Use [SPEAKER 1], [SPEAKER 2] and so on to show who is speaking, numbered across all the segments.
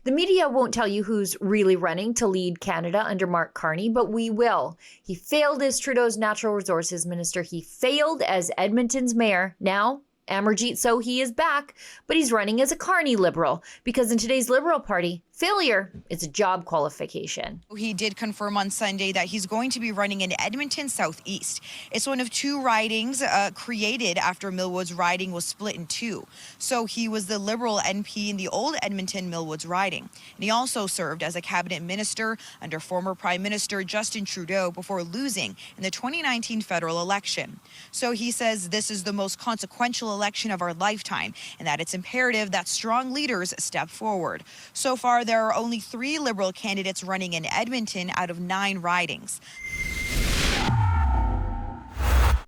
[SPEAKER 1] The media won't tell you who's really running to lead Canada under Mark Carney, but we will. He failed as Trudeau's natural resources minister. He failed as Edmonton's mayor. Now, Amarjeet Sohi is back, but he's running as a Carney Liberal because in today's Liberal Party, failure is a job qualification.
[SPEAKER 2] He did confirm on Sunday that he's going to be running in Edmonton Southeast. It's one of two ridings created after Millwoods riding was split in two. So he was the Liberal NP in the old Edmonton Millwoods riding. And he also served as a cabinet minister under former Prime Minister Justin Trudeau before losing in the 2019 federal election. So he says this is the most consequential election of our lifetime and that it's imperative that strong leaders step forward. So far, there are only 3 Liberal candidates running in Edmonton out of 9 ridings.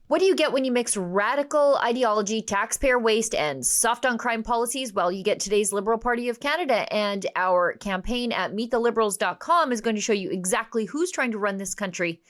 [SPEAKER 1] What do you get when you mix radical ideology, taxpayer waste, and soft on crime policies? Well, you get today's Liberal Party of Canada, and our campaign at meetthe.liberals.com is going to show you exactly who's trying to run this country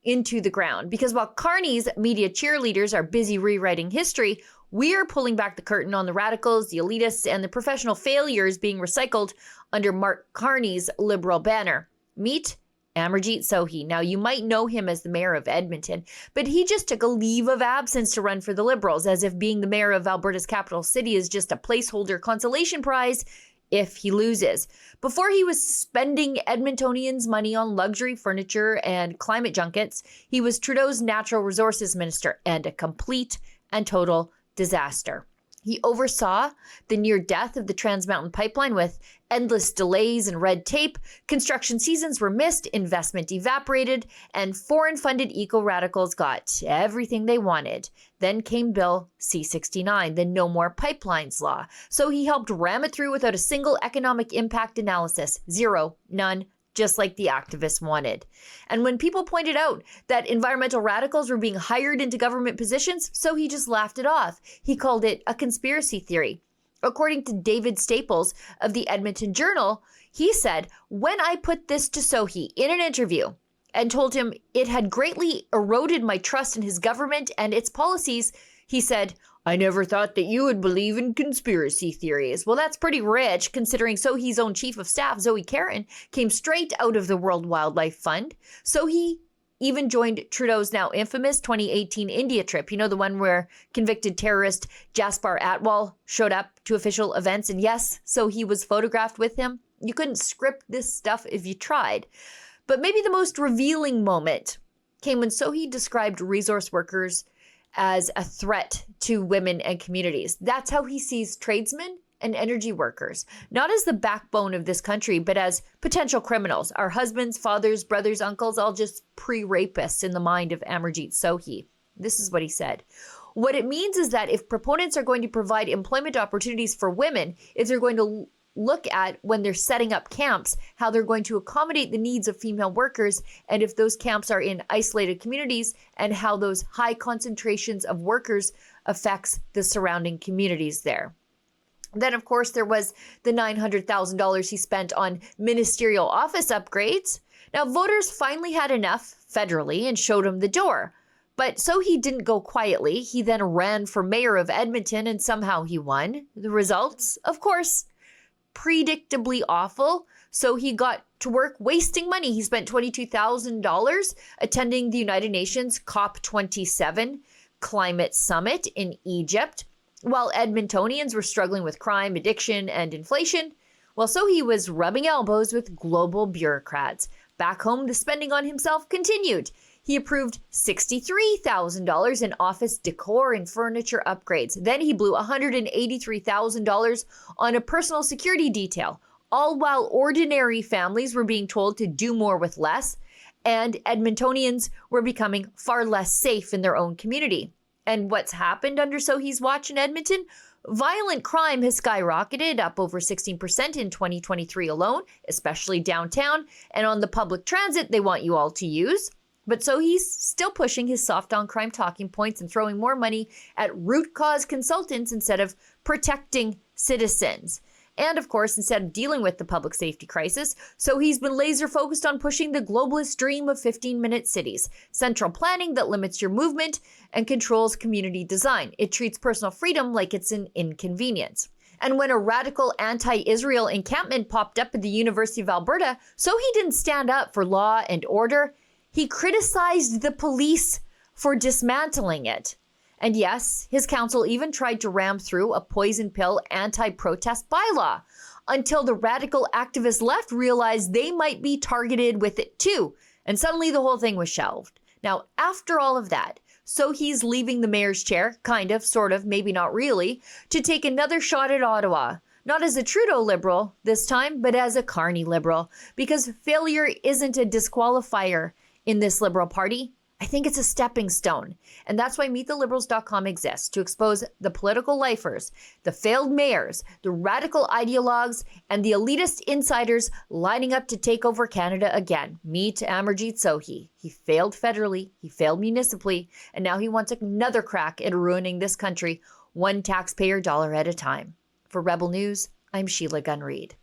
[SPEAKER 1] into the ground. Because while Carney's media cheerleaders are busy rewriting history, we are pulling back the curtain on the radicals, the elitists, and the professional failures being recycled under Mark Carney's Liberal banner. Meet Amarjeet Sohi. Now, you might know him as the mayor of Edmonton, but he just took a leave of absence to run for the Liberals, as if being the mayor of Alberta's capital city is just a placeholder consolation prize if he loses. Before he was spending Edmontonians' money on luxury furniture and climate junkets, he was Trudeau's natural resources minister and a complete and total disaster. He oversaw the near death of the Trans Mountain Pipeline with endless delays and red tape. Construction seasons were missed, investment evaporated, and foreign-funded eco-radicals got everything they wanted. Then came Bill C-69, the No More Pipelines law. So he helped ram it through without a single economic impact analysis. Zero, none, just like the activists wanted. And when people pointed out that environmental radicals were being hired into government positions, so he just laughed it off. He called it a conspiracy theory. According to David Staples of the Edmonton Journal, he said, "When I put this to Sohi in an interview and told him it had greatly eroded my trust in his government and its policies, he said, 'I never thought that you would believe in conspiracy theories.'" Well, that's pretty rich, considering Sohi's own chief of staff, Zoe Karen, came straight out of the World Wildlife Fund. Sohi even joined Trudeau's now infamous 2018 India trip. You know, the one where convicted terrorist Jaspar Atwal showed up to official events. And yes, Sohi was photographed with him. You couldn't script this stuff if you tried. But maybe the most revealing moment came when Sohi described resource workers as a threat to women and communities. That's how he sees tradesmen and energy workers, not as the backbone of this country, but as potential criminals. Our husbands, fathers, brothers, uncles, all just pre-rapists in the mind of Amarjeet Sohi. This is what he said. "What it means is that if proponents are going to provide employment opportunities for women, if they're going to look at when they're setting up camps, how they're going to accommodate the needs of female workers, and if those camps are in isolated communities, and how those high concentrations of workers affects the surrounding communities there." Then, of course, there was the $900,000 he spent on ministerial office upgrades. Now, voters finally had enough federally and showed him the door. But so he didn't go quietly. He then ran for mayor of Edmonton and somehow he won. The results, of course, predictably awful. So he got to work wasting money. He spent $22,000 attending the United Nations COP27 climate summit in Egypt, while Edmontonians were struggling with crime, addiction, and inflation. Well, so he was rubbing elbows with global bureaucrats. Back home, the spending on himself continued. He approved $63,000 in office decor and furniture upgrades. Then he blew $183,000 on a personal security detail, all while ordinary families were being told to do more with less, and Edmontonians were becoming far less safe in their own community. And what's happened under Sohi's watch in Edmonton? Violent crime has skyrocketed, up over 16% in 2023 alone, especially downtown, and on the public transit they want you all to use. But Sohi's still pushing his soft on crime talking points and throwing more money at root cause consultants instead of protecting citizens. And of course, instead of dealing with the public safety crisis, Sohi's been laser focused on pushing the globalist dream of 15-minute cities, central planning that limits your movement and controls community design. It treats personal freedom like it's an inconvenience. And when a radical anti-Israel encampment popped up at the University of Alberta, so he didn't stand up for law and order, he criticized the police for dismantling it. And yes, his council even tried to ram through a poison pill anti-protest bylaw until the radical activist left realized they might be targeted with it too. And suddenly the whole thing was shelved. Now, after all of that, so he's leaving the mayor's chair, kind of, sort of, maybe not really, to take another shot at Ottawa. Not as a Trudeau Liberal this time, but as a Carney Liberal. Because failure isn't a disqualifier in this Liberal Party. I think it's a stepping stone. And that's why MeetTheLiberals.com exists, to expose the political lifers, the failed mayors, the radical ideologues, and the elitist insiders lining up to take over Canada again. Meet Amarjeet Sohi. He failed federally, he failed municipally, and now he wants another crack at ruining this country, one taxpayer dollar at a time. For Rebel News, I'm Sheila Gunn-Reid.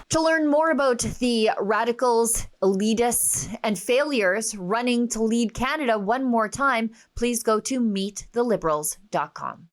[SPEAKER 1] To learn more about the radicals, elitists, and failures running to lead Canada one more time, please go to MeetTheLiberals.com.